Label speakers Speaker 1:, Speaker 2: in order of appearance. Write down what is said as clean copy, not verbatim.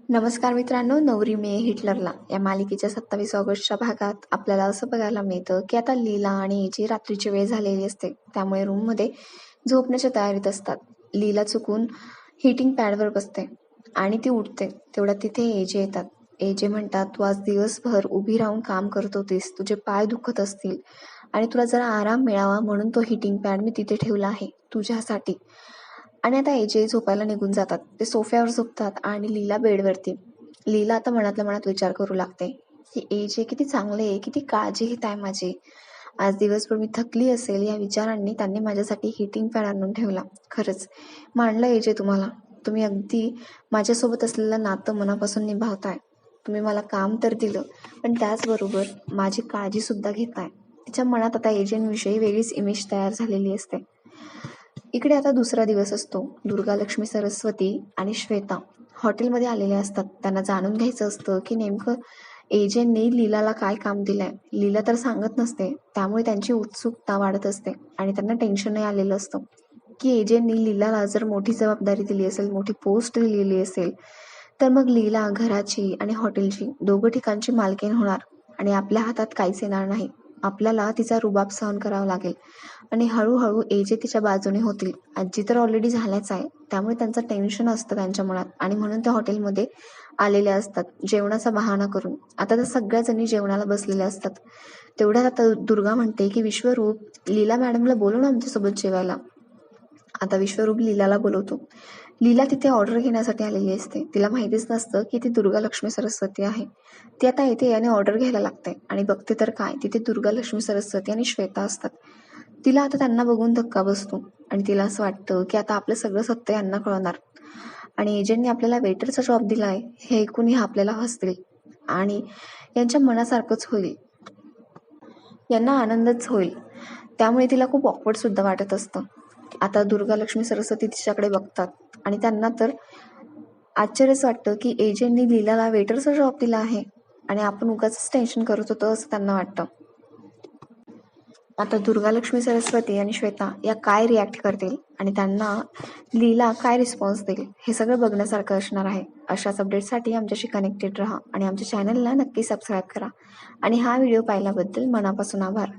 Speaker 1: नमस्कार मित्रांनो, नवरी मिळे हिटलरला या मालिकेच्या 27 ऑगस्टच्या भागात आपल्याला असं बघायला मिळतं की आता लीला आणि एजे रात्रीची वेळ झालेली असते, त्यामुळे रूममध्ये झोपण्याच्या तयारीत असतात. लीला चुकून हिटिंग पॅडवर बसते आणि ती उठते. तेवढ्यात तिथे एजे येतात. एजे म्हणतात, तू आज दिवसभर उभी राहून काम करत होतीस, तुझे पाय दुखत असतील आणि तुला जरा आराम मिळावा म्हणून तो हिटिंग पॅड मी तिथे ठेवला आहे तुझ्यासाठी. आणि आता एजे झोपायला निघून जातात. ते सोफ्यावर झोपतात आणि लीला बेडवरती. लीला आता मनातल्या मनात विचार करू लागते की एजे किती चांगले आहे, किती काळजी घेत आहे माझी. आज दिवसभर मी थकली असेल या विचारांनी त्यांनी माझ्यासाठी हिटिंग पॅड आणून ठेवला. खरंच मानलं एजे तुम्हाला. तुम्ही अगदी माझ्यासोबत असलेलं नातं मनापासून निभावताय. तुम्ही मला काम तर दिलं, पण त्याचबरोबर माझी काळजी सुद्धा घेताय. तिच्या मनात आता एजेंविषयी वेगळीच इमेज तयार झालेली असते. इकडे आता दुसरा दिवस असतो. दुर्गा, लक्ष्मी, सरस्वती आणि श्वेता हॉटेलमध्ये आलेले असतात. त्यांना जाणून घ्यायचं असतं की नेमकं एजेंनी लीलाला काय काम दिलंय. लीला तर सांगत नसते, त्यामुळे त्यांची उत्सुकता वाढत असते आणि त्यांना टेन्शनही आलेलं असतं की एजेंनी लीलाला जर मोठी जबाबदारी दिली असेल, मोठी पोस्ट दिलेली असेल, तर मग लीला घराची आणि हॉटेलची दोघं ठिकाणची मालकीण होणार आणि आपल्या हातात काहीच येणार नाही. आपल्याला तिचा रुबाब सहन करावा लागेल आणि हळूहळू एजे तिच्या बाजूने होतील. आजी तर ऑलरेडी झाल्याच आहे, त्यामुळे त्यांचं टेन्शन असतं त्यांच्या मनात आणि म्हणून त्या हॉटेलमध्ये आलेल्या असतात जेवणाचा बहाणा करून. आता त्या सगळ्या जणी जेवणाला बसलेल्या असतात. तेवढ्यात आता दुर्गा म्हणते की विश्वरूप, लीला मॅडमला बोलव ना आमच्यासोबत जेवायला. आता विश्वरूप लीलाला बोलवतो. लीला तिथे ऑर्डर घेण्यासाठी आलेली असते. तिला माहितीच नसतं की ती दुर्गा, लक्ष्मी, सरस्वती आहे. ती आता येते आणि ऑर्डर घ्यायला लागते आणि बघते तर काय, तिथे दुर्गा, लक्ष्मी, सरस्वती आणि श्वेता असतात. तिला आता त्यांना बघून धक्का बसतो आणि तिला असं वाटतं की आता आपलं सगळं सत्य यांना कळणार आणि एजंटने आपल्याला वेटरचा जॉब दिलाय हे ऐकून हे आपल्याला हसतील आणि यांच्या मनासारखंच होईल, यांना आनंदच होईल. त्यामुळे तिला खूप ऑकवर्ड सुद्धा वाटत असतं. आता दुर्गा, लक्ष्मी, सरस्वती तिच्याकडे बघतात आणि त्यांना तर आश्चर्यच वाटतं की एजंटनी लीलाला वेटरचा जॉब दिला आहे आणि आपण उगाच टेन्शन करत होतो असं त्यांना वाटतं. आता दुर्गा, लक्ष्मी, सरस्वती आणि श्वेता या काय रिॲक्ट करतील आणि त्यांना लीला काय रिस्पॉन्स देईल हे सगळं बघण्यासारखं असणार आहे. अशाच अपडेटसाठी आमच्याशी कनेक्टेड राहा आणि आमच्या चॅनलला नक्की सबस्क्राईब करा आणि हा व्हिडिओ पाहिल्याबद्दल मनापासून आभार.